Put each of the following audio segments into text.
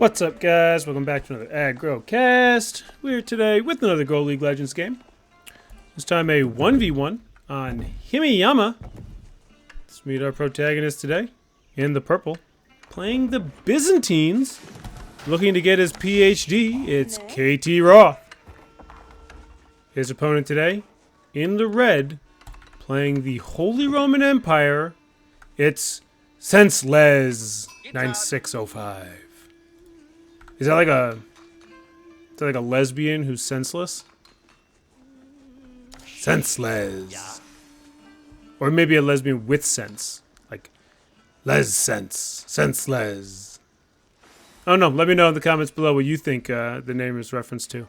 What's up, guys? Welcome back to another AgroCast. We're today with another Go League Legends game. This time a 1v1 on Himeyama. Let's meet our protagonist today in the purple. Playing the Byzantines. Looking to get his PhD, it's KT Roth. His opponent today, in the red, playing the Holy Roman Empire, it's Senseless 9605. Is that like a lesbian who's senseless? Senseless. Or maybe a lesbian with sense. Like les sense. Senseless. Oh no, let me know in the comments below what you think the name is referenced to.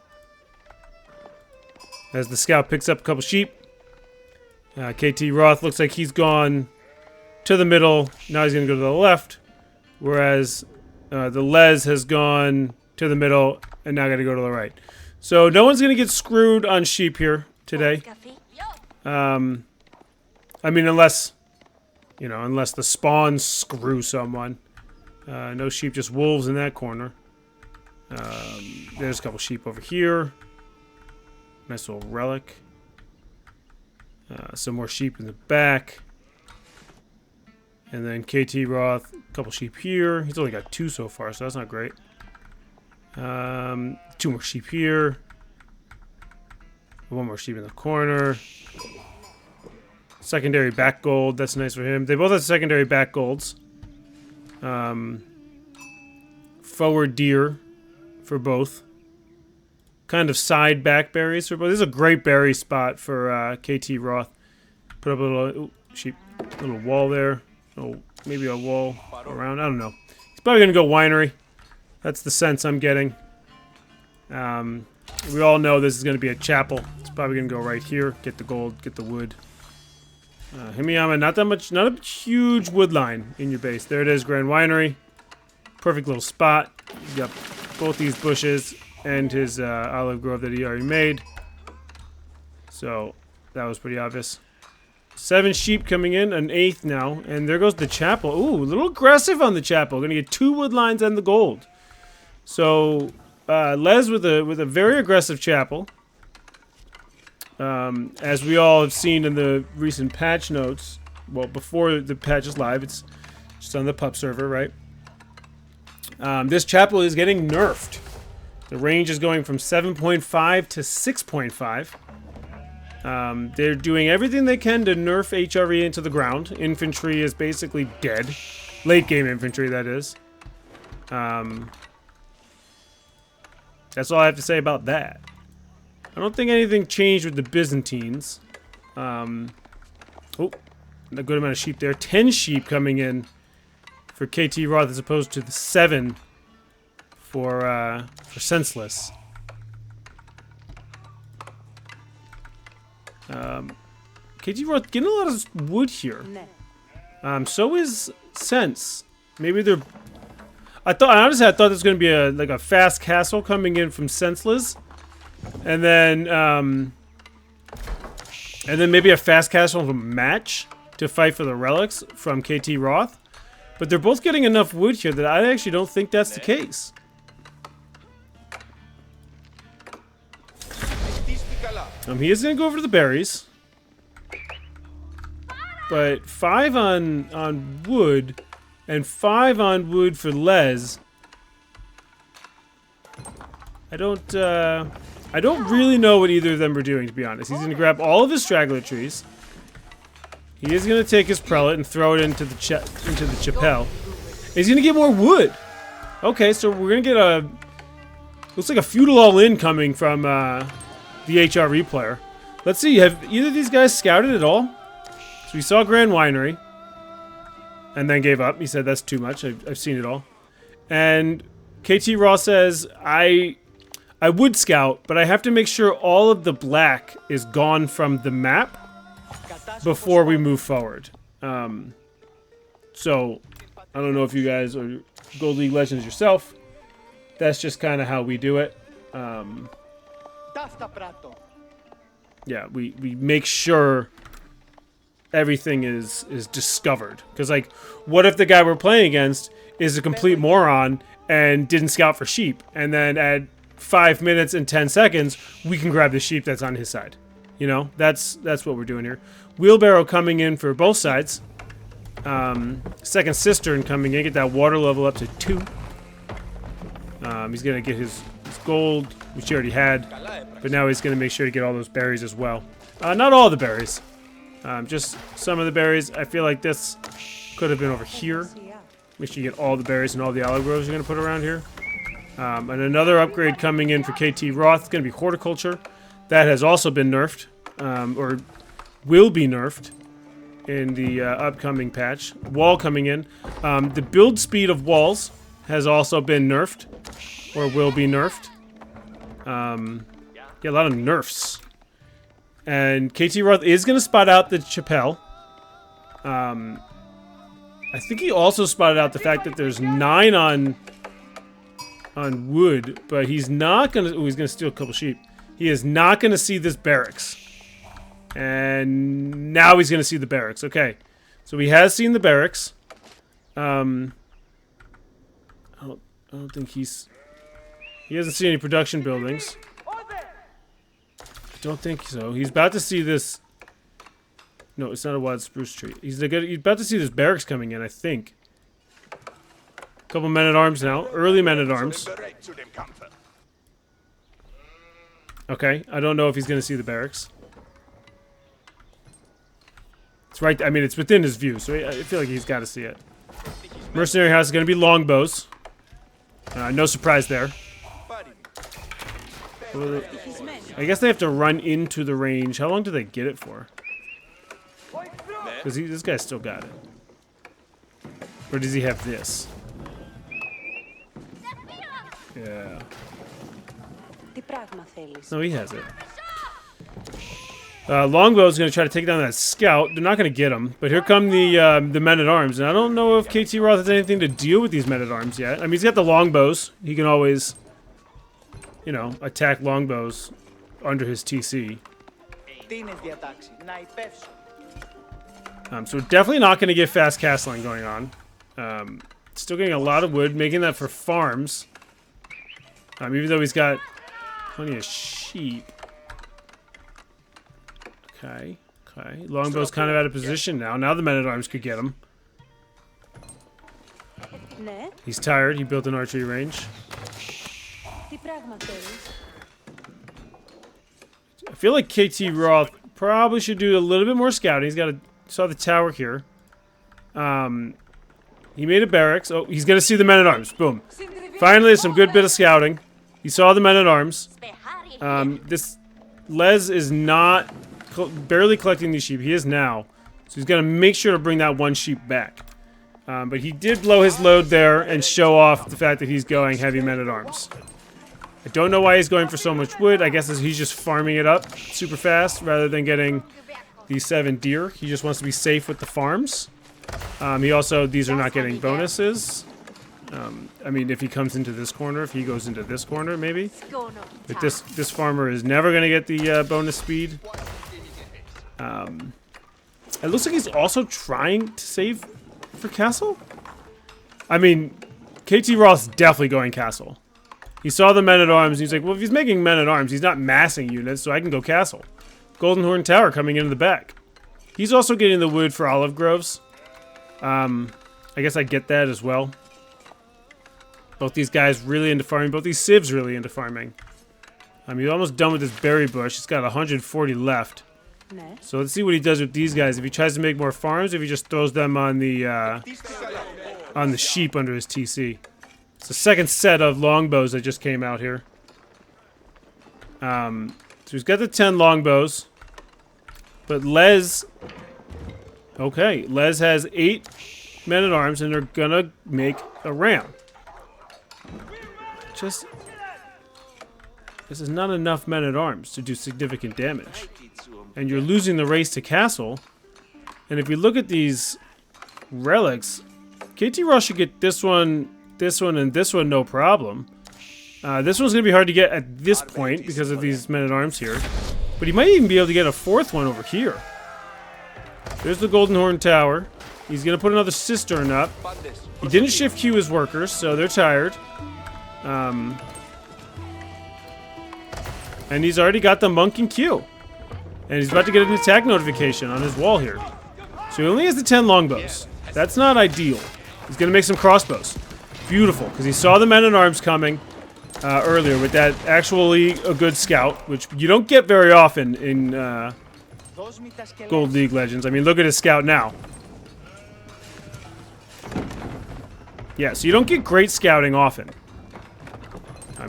As the scout picks up a couple sheep. KT Roth looks like he's gone to the middle. Now he's going to go to the left. Whereas the Les has gone to the middle and now got to go to the right. So no one's going to get screwed on sheep here today. I mean, unless the spawns screw someone. No sheep, just wolves in that corner. There's a couple sheep over here. Nice little relic. Some more sheep in the back. And then KT Roth, a couple sheep here. He's only got 2 so far, so that's not great. 2 more sheep here. 1 more sheep in the corner. Secondary back gold, that's nice for him. They both have secondary back golds. Forward deer for both. Kind of side back berries for both. This is a great berry spot for KT Roth. Put up a little little wall there. Oh, maybe a wall around. I don't know. He's probably gonna go winery. That's the sense I'm getting. We all know this is gonna be a chapel. It's probably gonna go right here. Get the gold. Get the wood. Himeyama, not a huge wood line in your base. There it is, Grand Winery. Perfect little spot. You got both these bushes and his olive grove that he already made. So that was pretty obvious. 7 sheep coming in, an 8th now, and there goes the chapel. Ooh, a little aggressive on the chapel. Gonna get 2 wood lines and the gold. So Les with a very aggressive chapel. As we all have seen in the recent patch notes, well, before the patch is live, it's just on the pup server, right? This chapel is getting nerfed. The range is going from 7.5 to 6.5. They're doing everything they can to nerf HRE into the ground. Infantry is basically dead. Late game infantry, that is. That's all I have to say about that. I don't think anything changed with the Byzantines. Oh, a good amount of sheep there. 10 sheep coming in for KT Roth as opposed to the 7 for Senseless. KT Roth getting a lot of wood here. So is Sense. Maybe they're. I honestly thought there was going to be a fast castle coming in from Senseless, and then maybe a fast castle from Match to fight for the relics from KT Roth. But they're both getting enough wood here that I actually don't think that's the case. He is going to go over to the berries. But 5 on wood and 5 on wood for Les. I don't really know what either of them are doing, to be honest. He's going to grab all of his straggler trees. He is going to take his prelate and throw it into the chapel. He's going to get more wood. Okay, so we're going to get looks like a feudal all-in coming from the HRE player. Let's see, have either of these guys scouted at all? So we saw Grand Winery. And then gave up. He said, that's too much. I've seen it all. And KT Raw says, I would scout, but I have to make sure all of the black is gone from the map before we move forward. So, I don't know if you guys are Gold League Legends yourself. That's just kind of how we do it. Yeah, we make sure everything is discovered. Because, like, what if the guy we're playing against is a complete moron and didn't scout for sheep. And then at 5 minutes and 10 seconds, we can grab the sheep that's on his side. You know, that's what we're doing here. Wheelbarrow coming in for both sides. Second cistern coming in, get that water level up to 2. He's going to get his gold, which he already had. But now he's going to make sure to get all those berries as well. Not all the berries. Just some of the berries. I feel like this could have been over here. Make sure you get all the berries and all the olive groves you're going to put around here. And another upgrade coming in for KT Roth is going to be horticulture. That has also been nerfed, or will be nerfed in the upcoming patch. Wall coming in. The build speed of walls has also been nerfed, or will be nerfed. Yeah, a lot of nerfs. And KT Roth is going to spot out the Chapelle. I think he also spotted out the fact that there's 9 on wood, but he's not going to... Oh, he's going to steal a couple sheep. He is not going to see this barracks. And now he's going to see the barracks. Okay. So he has seen the barracks. I don't think he's... He hasn't seen any production buildings. I don't think so. He's about to see this... No, it's not a wild spruce tree. He's about to see this barracks coming in, I think. Couple men-at-arms now. Early men-at-arms. Okay, I don't know if he's going to see the barracks. It's right... I mean, it's within his view, so I feel like he's got to see it. Mercenary house is going to be longbows. No surprise there. I guess they have to run into the range. How long do they get it for? Because this guy's still got it. Or does he have this? Yeah. No, he has it. Longbow's going to try to take down that scout. They're not going to get him. But here come the men-at-arms. And I don't know if KT Roth has anything to deal with these men-at-arms yet. I mean, he's got the longbows. He can always, you know, attack longbows under his TC. So we're definitely not going to get fast castling going on. Still getting a lot of wood, making that for farms. Even though he's got plenty of sheep. Okay, okay. Longbow's kind of out of position now. Now the men-at-arms could get him. He's tired. He built an archery range. I feel like KT Roth probably should do a little bit more scouting. He's got a... Saw the tower here. He made a barracks. Oh, he's gonna see the men-at-arms. Boom. Finally, some good bit of scouting. He saw the men-at-arms. This Les is not barely collecting these sheep. He is now. So he's gonna make sure to bring that one sheep back. But he did blow his load there and show off the fact that he's going heavy men-at-arms. I don't know why he's going for so much wood. I guess he's just farming it up super fast rather than getting these 7 deer. He just wants to be safe with the farms. He also, these are not getting bonuses. I mean, if he comes into this corner, if he goes into this corner, maybe. But this farmer is never going to get the bonus speed. It looks like he's also trying to save for castle. I mean, KT Roth's definitely going castle. He saw the men-at-arms, and he's like, well, if he's making men-at-arms, he's not massing units, so I can go castle. Golden Horn Tower coming into the back. He's also getting the wood for olive groves. I guess I get that as well. Both these guys really into farming. Both these civs really into farming. He's almost done with this berry bush. He's got 140 left. So let's see what he does with these guys. If he tries to make more farms, if he just throws them on the sheep under his TC. It's the second set of longbows that just came out here. So he's got the 10 longbows. But Les... Okay, Les has 8 men-at-arms, and they're gonna make a ram. Just... This is not enough men-at-arms to do significant damage. And you're losing the race to castle. And if you look at these relics, KT Roth should get this one, and this one no problem. This one's going to be hard to get at this point because of these men-at-arms here. But he might even be able to get a 4th one over here. There's the Golden Horn Tower. He's going to put another cistern up. He didn't shift queue his workers, so they're tired. And he's already got the monk in queue. And he's about to get an attack notification on his wall here. So he only has the 10 longbows. That's not ideal. He's going to make some crossbows. Beautiful, because he saw the men-at-arms coming earlier with that actually a good scout, which you don't get very often in Gold League Legends. I mean, look at his scout now. Yeah, so you don't get great scouting often.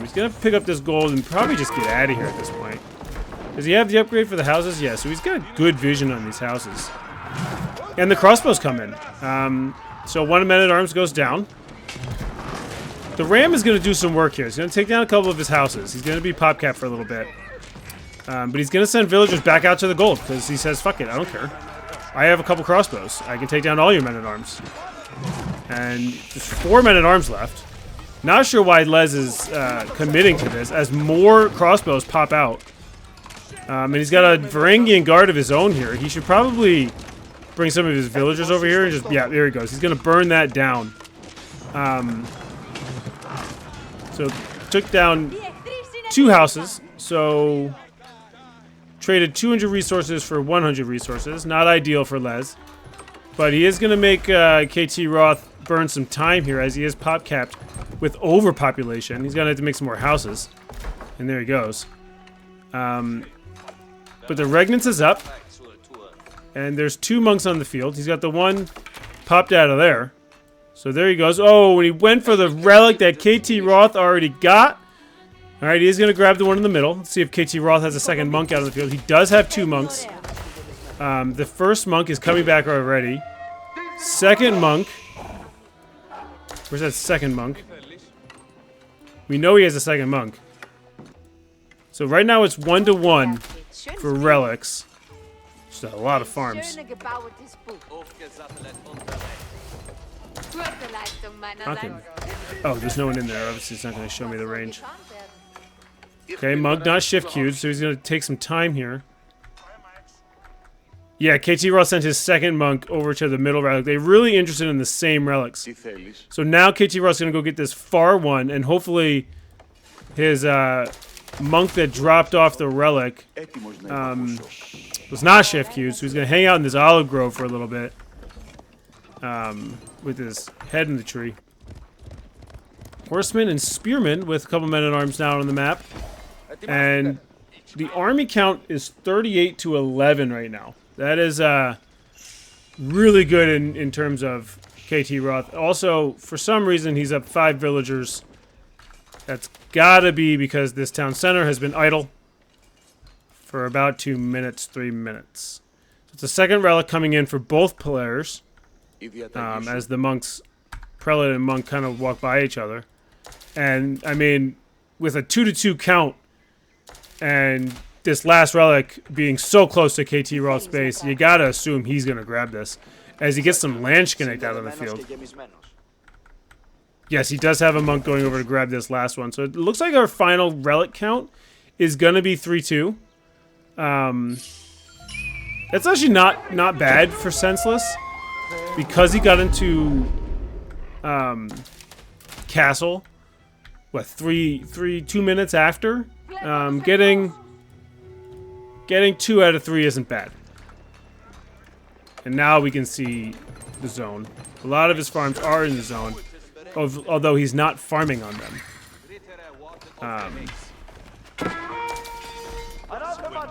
He's going to pick up this gold and probably just get out of here at this point. Does he have the upgrade for the houses? Yeah, so he's got good vision on these houses. And the crossbows come in. So one men-at-arms goes down. The ram is going to do some work here. He's going to take down a couple of his houses. He's going to be PopCap for a little bit. But he's going to send villagers back out to the gold because he says, fuck it, I don't care. I have a couple crossbows. I can take down all your men-at-arms. And there's 4 men-at-arms left. Not sure why Les is committing to this as more crossbows pop out. And he's got a Varangian guard of his own here. He should probably bring some of his villagers over here and just, yeah, there he goes. He's going to burn that down. So took down 2 houses. So traded 200 resources for 100 resources. Not ideal for Les. But he is going to make KT Roth burn some time here as he is pop-capped with overpopulation. He's going to have to make some more houses. And there he goes. But the Regnance is up. And there's 2 monks on the field. He's got the one popped out of there. So there he goes. Oh, and he went for the relic that KT Roth already got. Alright, he is going to grab the one in the middle. Let's see if KT Roth has a second monk out of the field. He does have 2 monks. The first monk is coming back already. Second monk. Where's that second monk? We know he has a second monk. So right now it's 1-to-1 for relics. Just a lot of farms. Okay. Oh, there's no one in there. Obviously, it's not going to show me the range. Okay, monk not shift queued, so he's going to take some time here. Yeah, KT Roth sent his second monk over to the middle relic. They're really interested in the same relics. So now KT Roth's going to go get this far one, and hopefully his monk that dropped off the relic was not shift queued, so he's going to hang out in this olive grove for a little bit with his head in the tree. Horsemen and spearmen with a couple men-at-arms now on the map. And the army count is 38-11 right now. That is really good in terms of KT Roth. Also, for some reason, he's up 5 villagers. That's gotta be because this town center has been idle for about 2 minutes, 3 minutes. So it's a second relic coming in for both players. As the monks, prelate and monk, kind of walk by each other. And, I mean, with a 2-to-2 count, and this last relic being so close to KT Roth's base, you gotta assume he's gonna grab this. As he gets some Landsknecht out on the field. Yes, he does have a monk going over to grab this last one. So it looks like our final relic count is gonna be 3-2. That's actually not bad for Senseless. Because he got into Castle, what, 2 minutes after? Getting 2 out of 3 isn't bad. And now we can see the zone. A lot of his farms are in the zone, although he's not farming on them.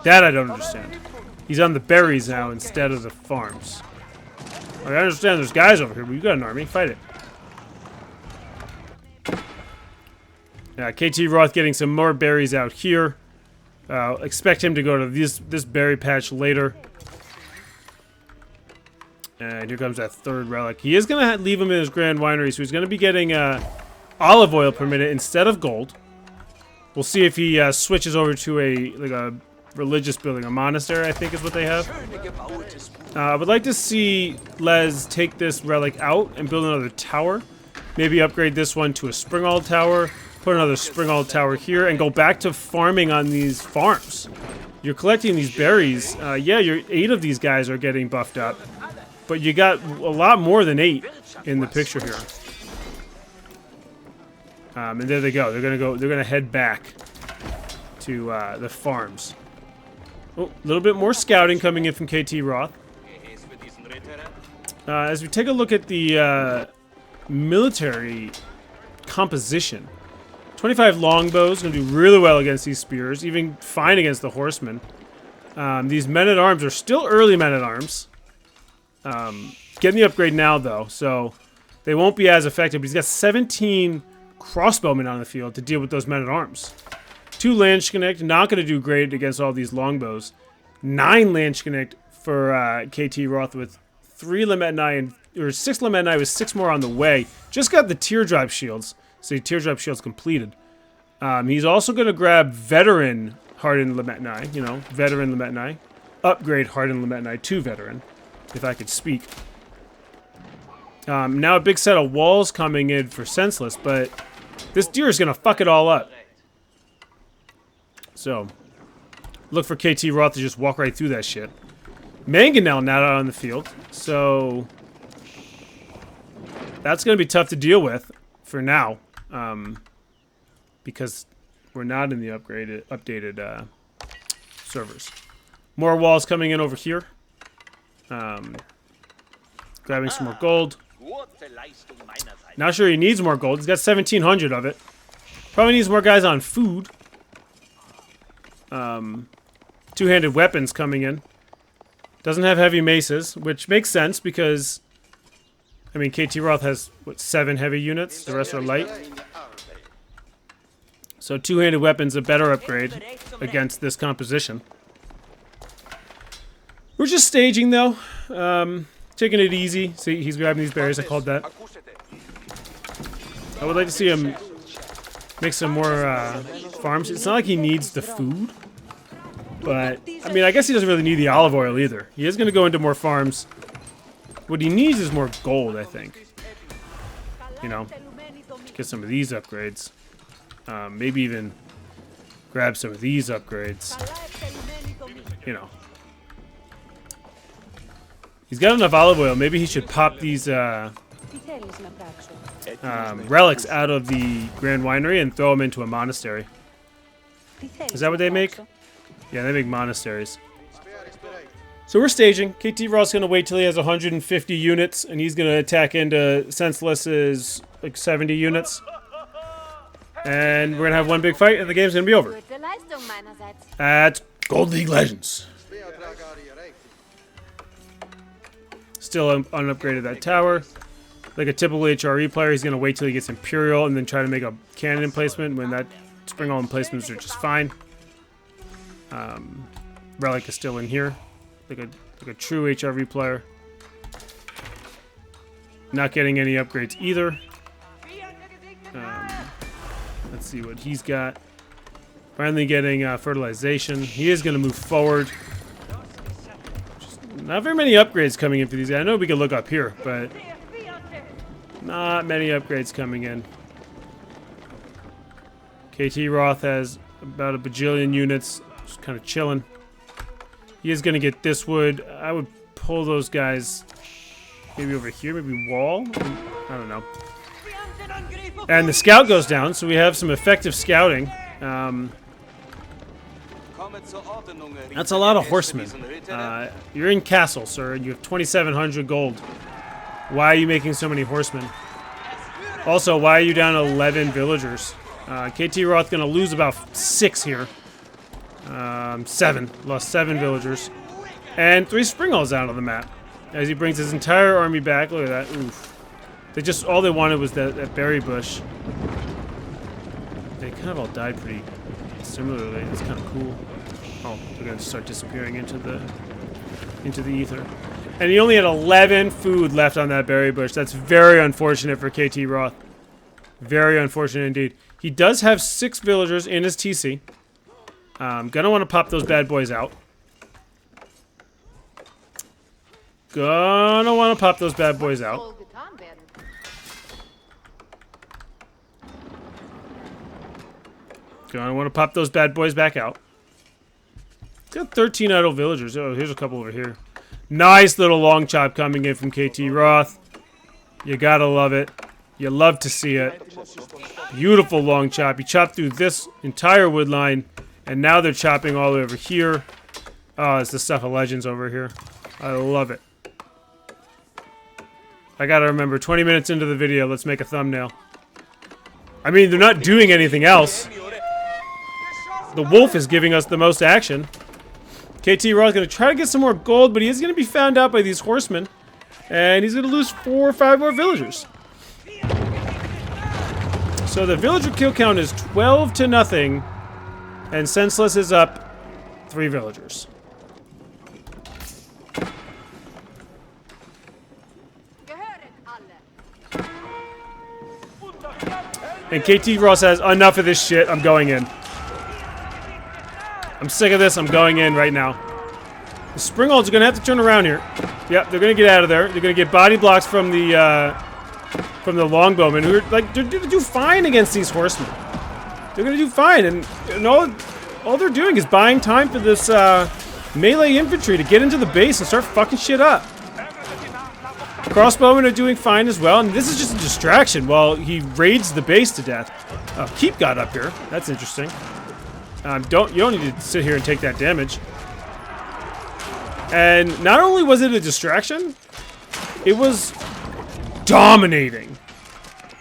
That I don't understand. He's on the berries now instead of the farms. I understand there's guys over here, but you got an army. Fight it. Yeah, KT Roth getting some more berries out here. Expect him to go to this berry patch later. And here comes that third relic. He is going to leave him in his Grand Winery, so he's going to be getting olive oil per minute instead of gold. We'll see if he switches over to a religious building. A monastery, I think is what they have. I would like to see Les take this relic out and build another tower. Maybe upgrade this one to a Springald tower. Put another Springald tower here and go back to farming on these farms. You're collecting these berries. Yeah, 8 of these guys are getting buffed up. but you got a lot more than 8 in the picture here. And there they go. They're gonna head back to the farms. Oh, a little bit more scouting coming in from KT Roth. As we take a look at the military composition, 25 longbows gonna do really well against these spears, even fine against the horsemen. These men-at-arms are still early men-at-arms. Getting the upgrade now, though, so they won't be as effective. But he's got 17 crossbowmen on the field to deal with those men-at-arms. 2 Landsknecht, not going to do great against all these longbows. 9 Landsknecht for KT Roth with 3 Lemethni, or 6 Lemethni with 6 more on the way. Just got the teardrop shields, so teardrop shields completed. He's also going to grab veteran hardened Lemethni, you know, veteran Lemethni. Upgrade hardened Lemethni to veteran, if I could speak. Now a big set of walls coming in for Senseless, but this deer is going to fuck it all up. So, look for KT Roth to just walk right through that shit. Mangonel not out on the field, so that's going to be tough to deal with for now, because we're not in the updated servers. More walls coming in over here. Grabbing some more gold. Not sure he needs more gold. He's got 1,700 of it. Probably needs more guys on food. Two-handed weapons coming in. Doesn't have heavy maces, which makes sense because, I mean, KT Roth has, what, 7 heavy units? The rest are light. So two-handed weapons a better upgrade against this composition. We're just staging, though. Taking it easy. See, he's grabbing these berries. I called that. I would like to see him make some more farms. It's not like he needs the food. But, I mean, I guess he doesn't really need the olive oil either. He is going to go into more farms. What he needs is more gold, I think. You know, get some of these upgrades. Maybe even grab some of these upgrades. You know. He's got enough olive oil. Maybe he should pop these relics out of the Grand Winery and throw them into a monastery. Is that what they make? Yeah, they make monasteries. So we're staging. KT Roth's going to wait till he has 150 units, and he's going to attack into Senseless's like 70 units. And we're going to have one big fight, and the game's going to be over. At Gold League Legends. Still unupgraded that tower. Like a typical HRE player, he's going to wait till he gets Imperial and then try to make a cannon emplacement when that Springald emplacements are just fine. Relic is still in here. Like a true HRV player. Not getting any upgrades either. Let's see what he's got. Finally getting fertilization. He is going to move forward. Just not very many upgrades coming in for these guys. I know we can look up here, but not many upgrades coming in. KT Roth has about a bajillion units. Just kind of chilling. He is going to get this wood. I would pull those guys maybe over here, maybe wall. I don't know. And the scout goes down, so we have some effective scouting. That's a lot of horsemen. You're in castle, sir, and you have 2,700 gold. Why are you making so many horsemen? Also, why are you down 11 villagers? KT Roth going to lose about 6 here. 7. Lost 7 villagers. And 3 Springalds out on the map. As he brings his entire army back. Look at that. Oof. They just, all they wanted was that berry bush. They kind of all died pretty similarly. It's kind of cool. Oh, they're going to start disappearing into the ether. And he only had 11 food left on that berry bush. That's very unfortunate for KT Roth. Very unfortunate indeed. He does have 6 villagers in his TC. Gonna want to pop those bad boys out. Gonna want to pop those bad boys out. Gonna want to pop those bad boys back out. He's got 13 idle villagers. Oh, here's a couple over here. Nice little long chop coming in from KT Roth. You gotta love it. You love to see it. Beautiful long chop. He chopped through this entire wood line, and now they're chopping all over here. Oh, it's the stuff of legends over here. I love it. I gotta remember, 20 minutes into the video, let's make a thumbnail. I mean, they're not doing anything else. The wolf is giving us the most action. KT Roth gonna try to get some more gold, but he is gonna be found out by these horsemen. And he's gonna lose 4 or 5 more villagers. So the villager kill count is 12-0, and Senseless is up 3 villagers. And KT Roth says, enough of this shit, I'm going in. I'm sick of this, I'm going in right now. The Springholds are gonna have to turn around here. Yep, they're gonna get out of there. They're gonna get body blocks from the longbowmen, who are like, they're gonna do fine against these horsemen. They're gonna do fine, and all they're doing is buying time for this melee infantry to get into the base and start fucking shit up. Crossbowmen are doing fine as well, and this is just a distraction while he raids the base to death. Oh, Keep got up here. That's interesting. You don't need to sit here and take that damage. And not only was it a distraction, it was dominating.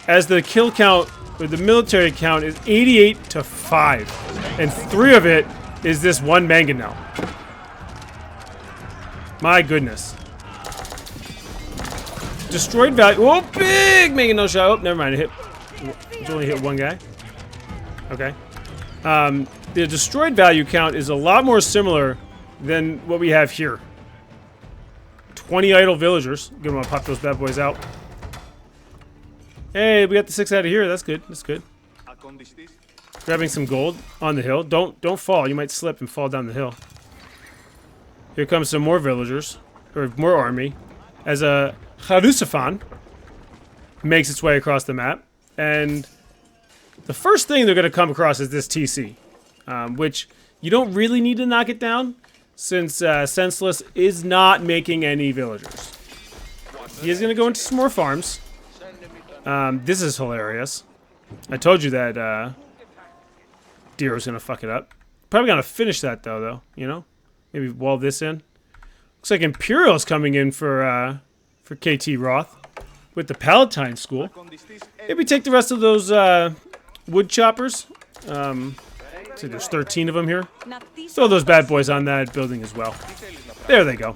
As the kill count, or the military count, is 88-5, and 3 of it is this one mangonel. My goodness. Destroyed value. Oh, big mangonel shot. Oh, never mind. It only hit 1 guy. Okay. The destroyed value count is a lot more similar than what we have here. 20 idle villagers. Gonna want to pop those bad boys out. Hey, we got the 6 out of here. That's good. That's good. Grabbing some gold on the hill. Don't fall. You might slip and fall down the hill. Here comes some more villagers, or more army, as a Harusafan makes its way across the map, and the first thing they're going to come across is this TC, which you don't really need to knock it down, since Senseless is not making any villagers. He is going to go into some more farms. This is hilarious. I told you that Deer was going to fuck it up. Probably going to finish that, though, you know? Maybe wall this in. Looks like Imperial's coming in for KT Roth with the Palatine School. Maybe take the rest of those wood choppers. So there's 13 of them here. Throw those bad boys on that building as well. There they go.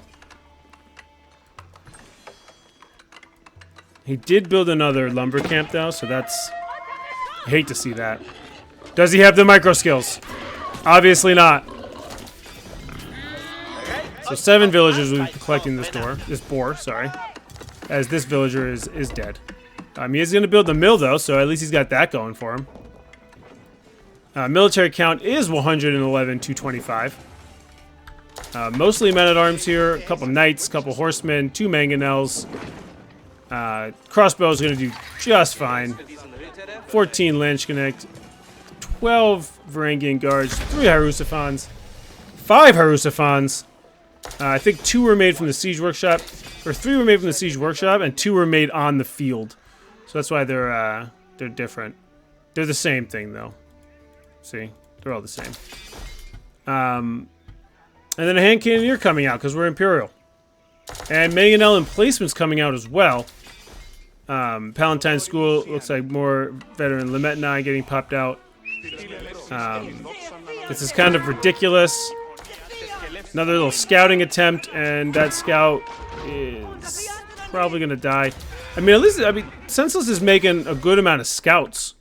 He did build another lumber camp though, so that's... I hate to see that. Does he have the micro skills? Obviously not. So 7 villagers will be collecting this boar, sorry. As this villager is dead. He is going to build the mill though, so at least he's got that going for him. Military count is 111-225. Mostly men-at-arms here, a couple knights, a couple horsemen, 2 mangonels. Crossbow is going to do just fine. 14 Landsknecht, 12 Varangian guards, 3 Harusafans, 5 Harusafans. I think 2 were made from the siege workshop, or 3 were made from the siege workshop, and 2 were made on the field. So that's why they're different. They're the same thing though. See, they're all the same. And then a hand cannoneer coming out because we're Imperial, and mangonel emplacements coming out as well. Palatine School looks like more veteran Lemetni getting popped out. This is kind of ridiculous. Another little scouting attempt, and that scout is probably gonna die. I mean, at least Senseless is making a good amount of scouts.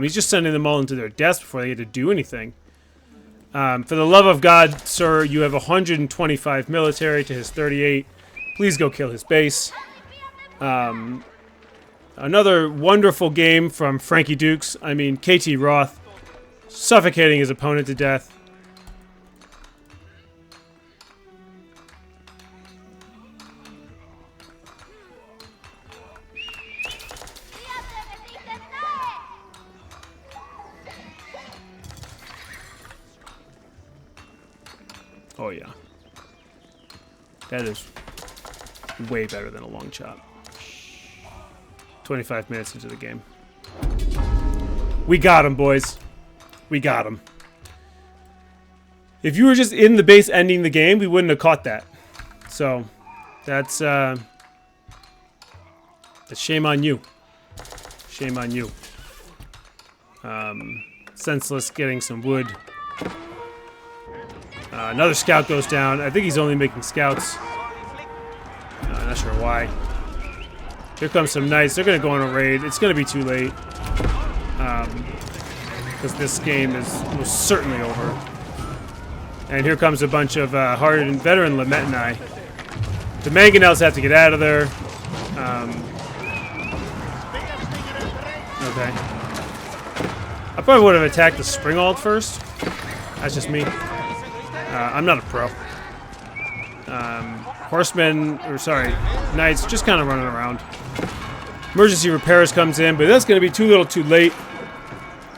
He's just sending them all into their deaths before they get to do anything. For the love of God, sir, you have 125 military to his 38. Please go kill his base. Another wonderful game from Frankie Dukes. I mean, KT Roth suffocating his opponent to death. Oh, yeah. That is way better than a long chop. 25 minutes into the game. We got him, boys. We got him. If you were just in the base ending the game, we wouldn't have caught that. So, that's shame on you. Shame on you. Senseless getting some wood. Another scout goes down. I think he's only making scouts. Not sure why. Here comes some knights. They're going to go on a raid. It's going to be too late. Because this game is most certainly over. And here comes a bunch of hardened veteran Lametanai. The mangonels have to get out of there. Okay. I probably would have attacked the Springald first. That's just me. I'm not a pro. Horsemen, or sorry, knights, just kind of running around. Emergency repairs comes in, but that's going to be too little too late.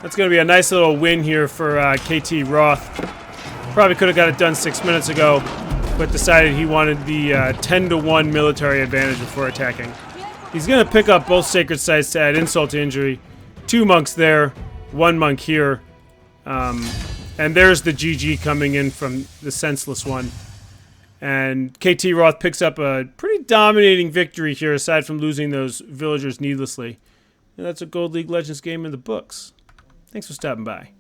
That's going to be a nice little win here for KT Roth. Probably could have got it done 6 minutes ago, but decided he wanted the 10-to-1 military advantage before attacking. He's going to pick up both sacred sites to add insult to injury. 2 monks there, 1 monk here. And there's the GG coming in from the senseless one. And KT Roth picks up a pretty dominating victory here, aside from losing those villagers needlessly. And that's a Gold League Legends game in the books. Thanks for stopping by.